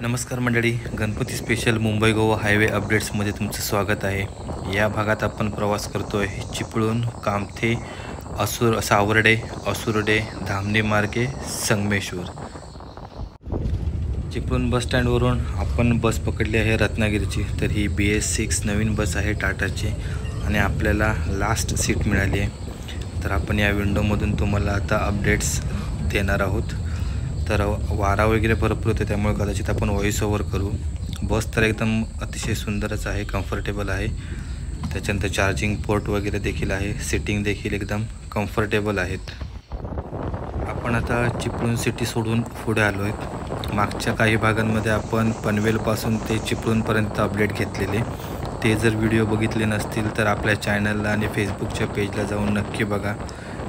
नमस्कार मंडळी, Ganpati special Mumbai Goa highway अपडेट्समध्ये तुमचं स्वागत आहे. या भागात आपण प्रवास करतोय चिपळूण, कामथे, सावर्डे, असुर्डे, धामणी मार्गे संगमेश्वर. चिपळूण बस स्टँडवरून आपण बस पकडली आहे रत्नागिरीची. तर ही BS6 नवीन बस आहे टाटाची आणि आपल्याला लास्ट सीट मिळाली आहे. तर आपण या विंडोमधून तुम्हाला आता अपडेट्स देणार आहोत. तर वारा वगैरे भरपूर होते त्यामुळे कदाचित आपण व्हॉइस ओव्हर करू. बस तर एकदम अतिशय सुंदरच आहे, कम्फर्टेबल आहे. त्याच्यानंतर चार्जिंग पोर्ट वगैरे देखील आहे, सिटिंग देखील एकदम कम्फर्टेबल आहेत. आपण आता चिपळूण सिटी सोडून पुढे आलो आहेत. मागच्या काही भागांमध्ये आपण पनवेलपासून ते चिपळूणपर्यंत अपडेट घेतलेले. ते जर व्हिडिओ बघितले नसतील तर आपल्या चॅनलला आणि फेसबुकच्या पेजला जाऊन नक्की बघा.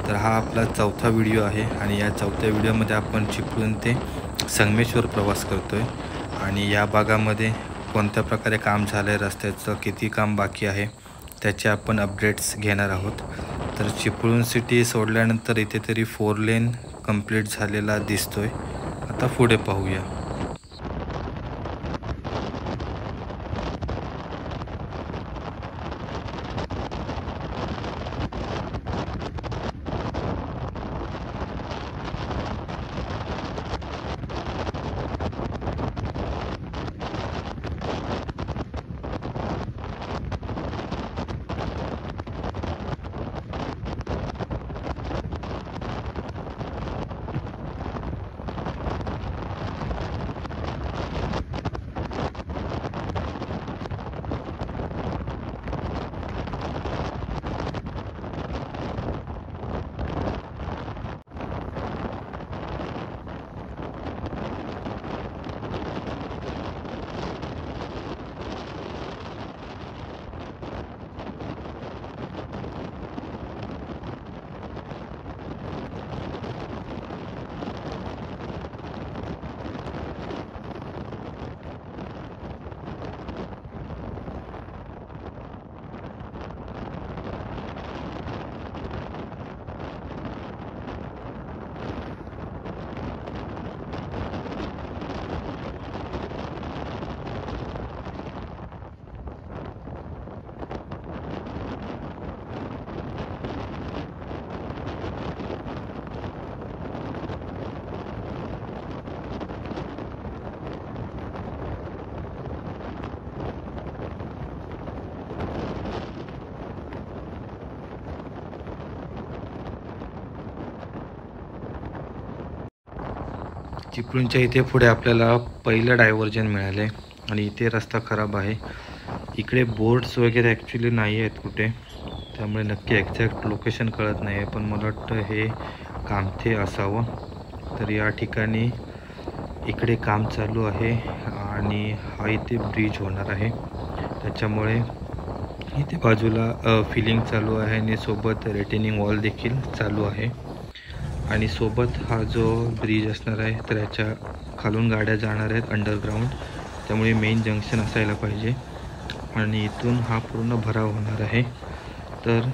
तर हा आपला चौथा व्हिडिओ आहे आणि या चौथ्या व्हिडिओमध्ये आपण चिपळूण ते संगमेश्वर प्रवास करतो आहे. आणि या भागामध्ये कोणत्या प्रकारे काम झालं आहे, रस्त्याचं किती काम बाकी आहे त्याचे आपण अपडेट्स घेणार आहोत. तर चिपळूण सिटी सोडल्यानंतर इथे तरी 4 लेन कंप्लीट झालेला दिसतोय. आता पुढे पाहूया. चिपळूणच्या इथे पुढे आपल्याला पहिलं डायव्हर्जन मिळाले आणि इथे रस्ता खराब आहे. इकडे बोर्ड्स वगैरे ॲक्च्युली नाही आहेत कुठे, त्यामुळे नक्की एक्झॅक्ट लोकेशन कळत नाही आहे. पण मला वाटतं हे कामथे असावं. तर या ठिकाणी इकडे काम चालू आहे आणि हा इथे ब्रिज होणार आहे. त्याच्यामुळे इथे बाजूला फिलिंग चालू आहे आणि सोबत रिटेनिंग वॉल देखील चालू आहे. आणि सोबत हा जो ब्रिज असणार आहे तर याच्या खालून गाड्या जाणार आहेत अंडरग्राऊंड, त्यामुळे मेन जंक्शन असायला पाहिजे आणि इथून हा पूर्ण भराव होणार आहे. तर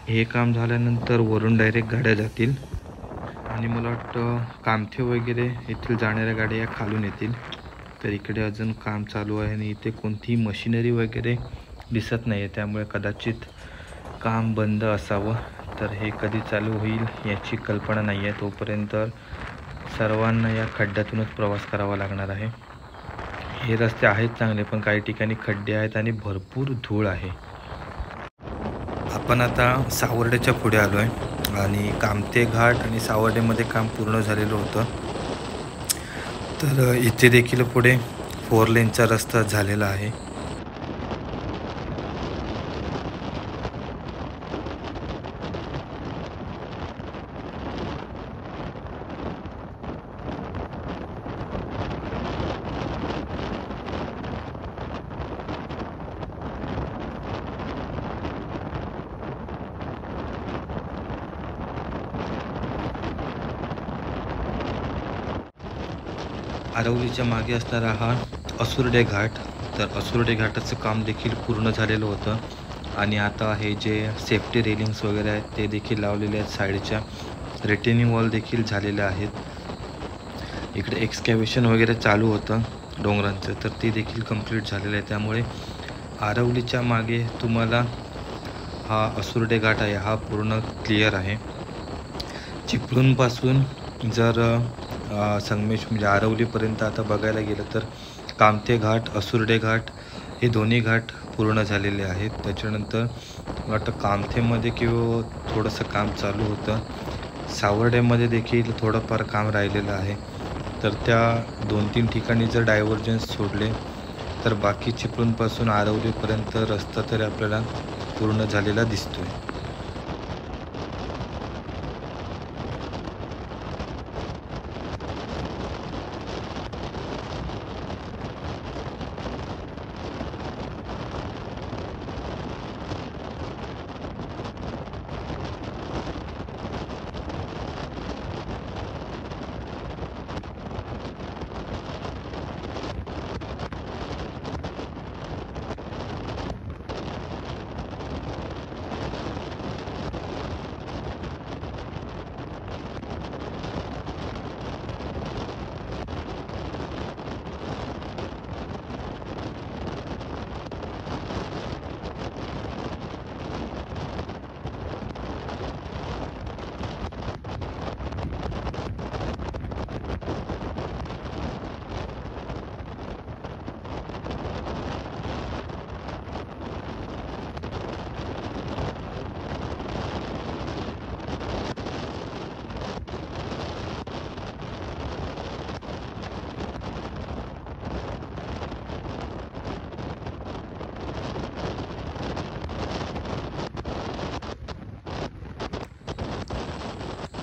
हे काम झाल्यानंतर वरून डायरेक्ट गाड्या जातील आणि मला वाटतं कामथे वगैरे येथील जाणाऱ्या गाड्या या खालून येतील. तर इकडे अजून काम चालू आहे आणि इथे कोणतीही मशिनरी वगैरे दिसत नाही आहे, त्यामुळे कदाचित काम बंद असावं. तर हे कधी चालू होईल याची कल्पना नाही आहे. तोपर्यंत सर्वांना या खड्ड्यातूनच प्रवास करावा लागणार आहे. हे रस्ते आहेत चांगले, पण काही ठिकाणी खड्डे आहेत आणि भरपूर धूळ आहे. आपण आता सावर्डेच्या पुढे आलो आहे आणि कामथे घाट आणि सावर्डेमध्ये काम पूर्ण झालेलं होतं. तर इथे देखील पुढे 4 लेनचा रस्ता झालेला आहे. आरवलीच्या मागे असणारा हा असुर्डे घाट. तर असुर्डे घाटाचं काम देखील पूर्ण झालेलं होतं आणि आता हे जे सेफ्टी रेलिंग्स वगैरे आहेत ते देखील लावलेले आहेत. साईडच्या रिटेनिंग वॉल देखील झालेले आहेत. इकडे एक्सकॅव्हेशन वगैरे चालू होतं डोंगरांचं, तर ती देखील कंप्लीट झालेलं आहे. त्यामुळे आरवलीच्या मागे तुम्हाला हा असुर्डे घाट आहे, हा पूर्ण क्लिअर आहे. चिपळूणपासून जर संगमेश म्हणजे आरवलीपर्यंत आता बघायला गेलं तर कामथे घाट, असुर्डे घाट हे दोन्ही घाट पूर्ण झालेले आहेत. त्याच्यानंतर मला वाटतं कामथेमध्ये किंवा थोडंसं काम चालू होतं. सावर्ड्यामध्ये देखील थोडंफार काम राहिलेलं आहे. तर त्या 2-3 ठिकाणी जर डायव्हर्जन्स सोडले तर बाकी चिपळूणपासून आरवलीपर्यंत रस्ता तरी आपल्याला पूर्ण झालेला दिसतोय.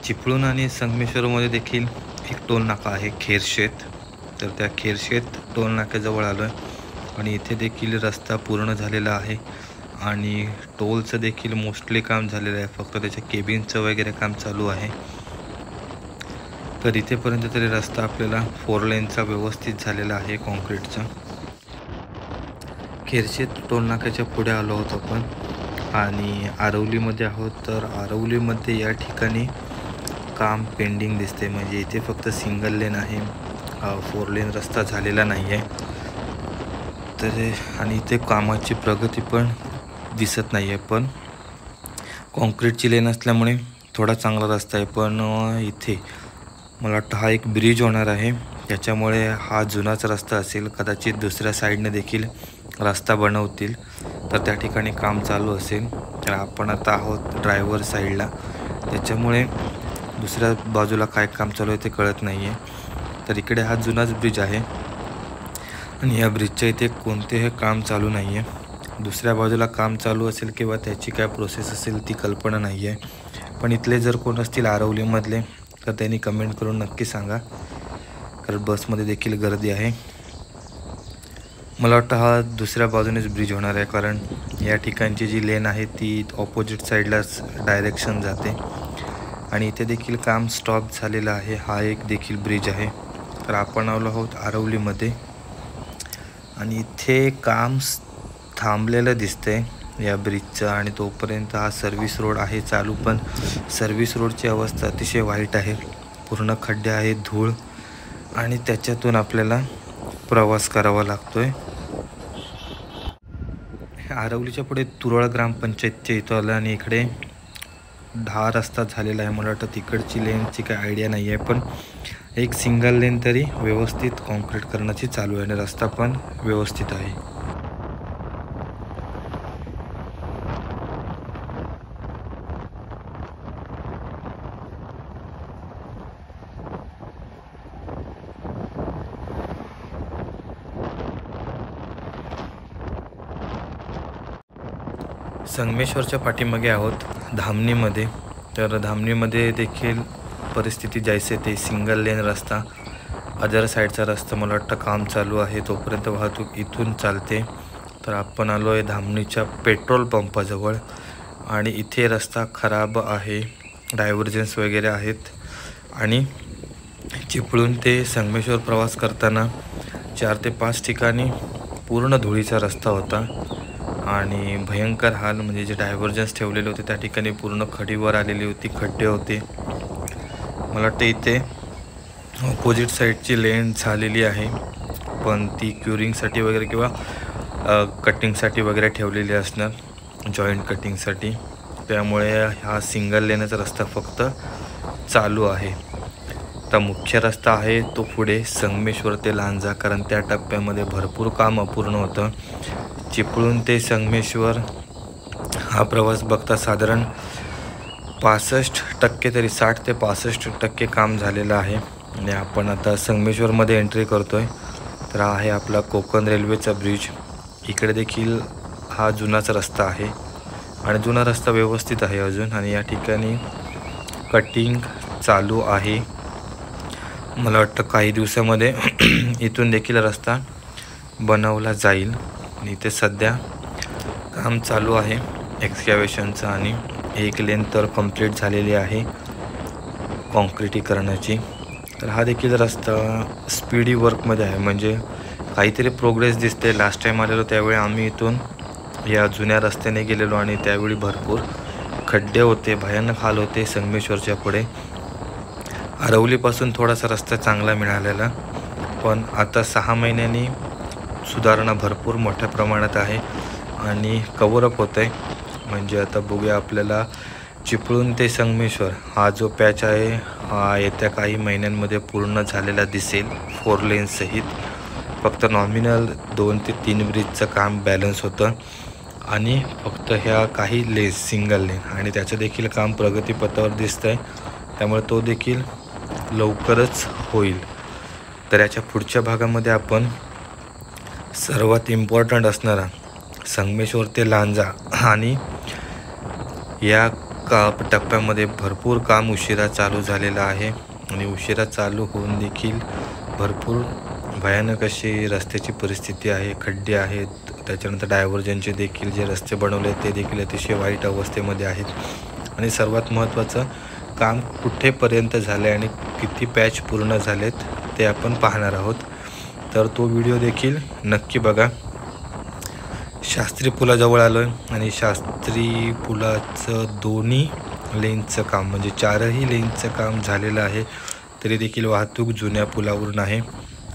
चिपळूण आणि संगमेश्वरमध्ये देखील एक टोल नाका आहे, खेरशेत. तर त्या खेरशेत टोल नाक्याजवळ आलो आहे आणि इथे देखील रस्ता पूर्ण झालेला आहे आणि टोलचं देखील मोस्टली काम झालेलं आहे. फक्त त्याच्या केबिनचं वगैरे काम चालू आहे. तर इथेपर्यंत तरी रस्ता आपल्याला 4 लेनचा व्यवस्थित झालेला आहे, कॉन्क्रीटचा. खेरशेत टोल नाक्याच्या पुढे आलो होतो आपण आणि आरवलीमध्ये आहोत. तर आरवलीमध्ये या ठिकाणी काम पेंडिंग दिसते. म्हणजे इथे फक्त सिंगल लेन आहे, 4 लेन रस्ता झालेला नाही आहे. तर आणि इथे कामाची प्रगती पण दिसत नाही आहे. पण कॉन्क्रीटची लेन असल्यामुळे थोडा चांगला रस्ता आहे. पण इथे मला वाटतं हा एक ब्रिज होणार आहे, त्याच्यामुळे हा जुनाच रस्ता असेल. कदाचित दुसऱ्या साईडने देखील रस्ता बनवतील, तर त्या ठिकाणी काम चालू असेल. तर आपण आता आहोत ड्रायव्हर साईडला, त्याच्यामुळे दुसऱ्या बाजूला काय काम चालू आहे ते कळत नाही आहे. तर इकडे हा जुनाच ब्रिज आहे आणि या ब्रिजच्या इथे कोणतेही काम चालू नाही आहे. दुसऱ्या बाजूला काम चालू असेल किंवा त्याची काय प्रोसेस असेल ती कल्पना नाही आहे. पण इथले जर कोण असतील आरवलीमधले तर त्यांनी कमेंट करून नक्की सांगा, कारण बसमध्ये देखील गर्दी आहे. मला वाटतं हा दुसऱ्या बाजूनेच ब्रिज होणार आहे, कारण या ठिकाणची जी लेन आहे ती ऑपोजिट साईडलाच डायरेक्शन जाते आणि इथे देखील काम स्टॉप झालेलं आहे. हा एक देखील ब्रिज आहे. तर आपण आलो आहोत आरवलीमध्ये आणि इथे काम थांबलेलं दिसतंय या ब्रिजचं आणि तोपर्यंत हा सर्व्हिस रोड आहे चालू. पण सर्व्हिस रोडची अवस्था अतिशय वाईट आहे. पूर्ण खड्डे आहेत, धूळ, आणि त्याच्यातून आपल्याला प्रवास करावा लागतोय. आरवलीच्या पुढे तुरळ ग्रामपंचायतच्या इथं आलं आणि इकडे 10 रस्ता झालेला आहे. मला वाटतं तिकडची लेनची काय आयडिया नाही आहे, पण एक सिंगल लेन तरी व्यवस्थित कॉन्क्रीट करण्याची चालू आहे आणि रस्ता पण व्यवस्थित आहे. संगमेश्वरच्या पाठीमागे आहोत धामणीमध्ये. तर धामणीमध्ये देखील परिस्थिती जायसे ते सिंगल लेन रस्ता, अदर साईडचा रस्ता मला वाटतं काम चालू आहे, तोपर्यंत वाहतूक इथून चालते. तर आपण आलो आहे धामणीच्या पेट्रोल पंपाजवळ आणि इथे रस्ता खराब आहे, डायव्हर्जन्स वगैरे आहेत आणि चिपळूण ते संगमेश्वर प्रवास करताना 4 ते 5 ठिकाणी पूर्ण धुळीचा रस्ता होता आणि भयंकर हाल. म्हणजे जे डायव्हर्जन्स ठेवलेले होते त्या ठिकाणी पूर्ण खडीवर आलेली होती, खड्डे होते. मला वाटतं इथे ऑपोजिट साईडची लेन झालेली आहे, पण ती क्युरिंगसाठी वगैरे किंवा कटिंगसाठी वगैरे ठेवलेली असणार, जॉईंट कटिंगसाठी. त्यामुळे हा सिंगल लेनचा रस्ता फक्त चालू आहे. आता मुख्य रस्ता आहे तो पुढे संगमेश्वर ते लांजा, कारण त्या टप्प्यामध्ये भरपूर काम अपूर्ण होतं. चिपळूण ते संगमेश्वर हा प्रवास बघता साधारण 65% तरी 60 ते 65% काम झालेलं आहे. आणि आपण आता संगमेश्वरमध्ये एंट्री करतो आहे. तर हा आहे आपला कोकण रेल्वेचा ब्रिज. इकडे देखील हा जुनाचा रस्ता आहे आणि जुना रस्ता व्यवस्थित आहे अजून. आणि या ठिकाणी कटिंग चालू आहे. मला वाटतं काही दिवसामध्ये इथून देखील रस्ता बनवला जाईल. आणि इथे सध्या काम चालू आहे एक्सकॅव्हेशनचं आणि एक लेन तर कंप्लीट झालेली आहे कॉन्क्रिटीकरणाची. तर हा देखील रस्ता स्पीडी वर्कमध्ये आहे, म्हणजे काहीतरी प्रोग्रेस दिसते. लास्ट टाईम आलेलो त्यावेळी आम्ही इथून या जुन्या रस्त्याने गेलेलो आणि त्यावेळी भरपूर खड्डे होते, भयानक हाल होते संगमेश्वरच्या पुढे. आरवलीपासून थोडासा रस्ता चांगला मिळालेला, पण आता 6 महिन्यांनी सुधारणा भरपूर मोठ्या प्रमाणात आहे आणि कव्हरअप होतं आहे. म्हणजे आता बघूया, आपल्याला चिपळूण ते संगमेश्वर हा जो पॅच आहे हा येत्या काही महिन्यांमध्ये पूर्ण झालेला दिसेल 4 लेनसहित. फक्त नॉमिनल 2 ते 3 ब्रिजचं काम बॅलन्स होतं आणि फक्त ह्या काही लेन्स सिंगल लेन, आणि त्याचं देखील काम प्रगतीपथावर दिसतं आहे. त्यामुळे तो देखील लवकरच होईल. तर याच्या पुढच्या भागामध्ये आपण सर्वात इम्पॉर्टंट असणारा संगमेश्वर ते लांजा आणि या टप्प्यामध्ये भरपूर काम उशिरा चालू झालेलं आहे आणि उशिरा चालू होऊन देखील भरपूर भयानक अशी रस्त्याची परिस्थिती आहे. खड्डे आहेत, त्याच्यानंतर डायव्हर्जनचे देखील जे रस्ते बनवले ते देखील अतिशय वाईट अवस्थेमध्ये आहेत. आणि सर्वात महत्त्वाचं, काम कुठेपर्यंत झालं आहे आणि किती पॅच पूर्ण झालेत ते आपण पाहणार आहोत. तर तो व्हिडिओ देखील नक्की बघा. शास्त्री पुलाजवळ आलो आहे आणि शास्त्री पुलाचं दोन्ही लेनचं काम, म्हणजे 4ही लेनचं काम झालेलं आहे. तरी देखील वाहतूक जुन्या पुलावरून आहे,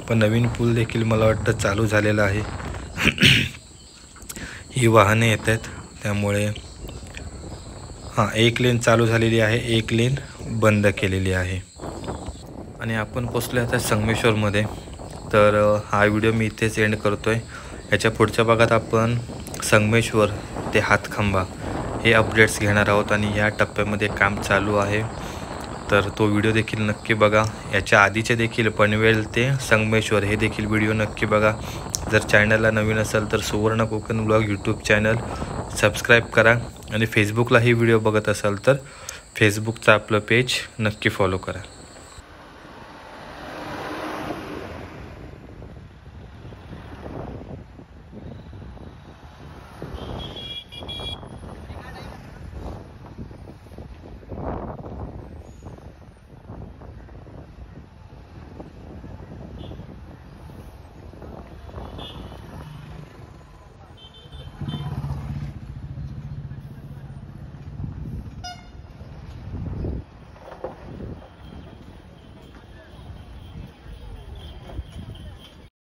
पण नवीन पूल देखील मला वाटतं चालू झालेला आहे. ही वाहने येत आहेत, त्यामुळे एक लेन चालू झालेली आहे, एक लेन बंद केलेली आहे. आणि आपण पोचलो आता संगमेश्वरमध्ये. तर हा व्हिडिओ मी इथेच एंड करतो आहे. याच्या पुढच्या भागात आपण संगमेश्वर ते हातखंबा हे अपडेट्स घेणार आहोत आणि या टप्प्यामध्ये काम चालू आहे. तर तो व्हिडिओ देखील नक्की बघा. याच्या आधीचे देखील पनवेल ते संगमेश्वर हे देखील व्हिडिओ नक्की बघा. जर चॅनलला नवीन असेल तर सुवर्ण Konkan blog YouTube channel subscribe करा आणि फेसबुकला ही व्हिडिओ बघत असाल तर फेसबुकचं आपलं पेज नक्की फॉलो करा.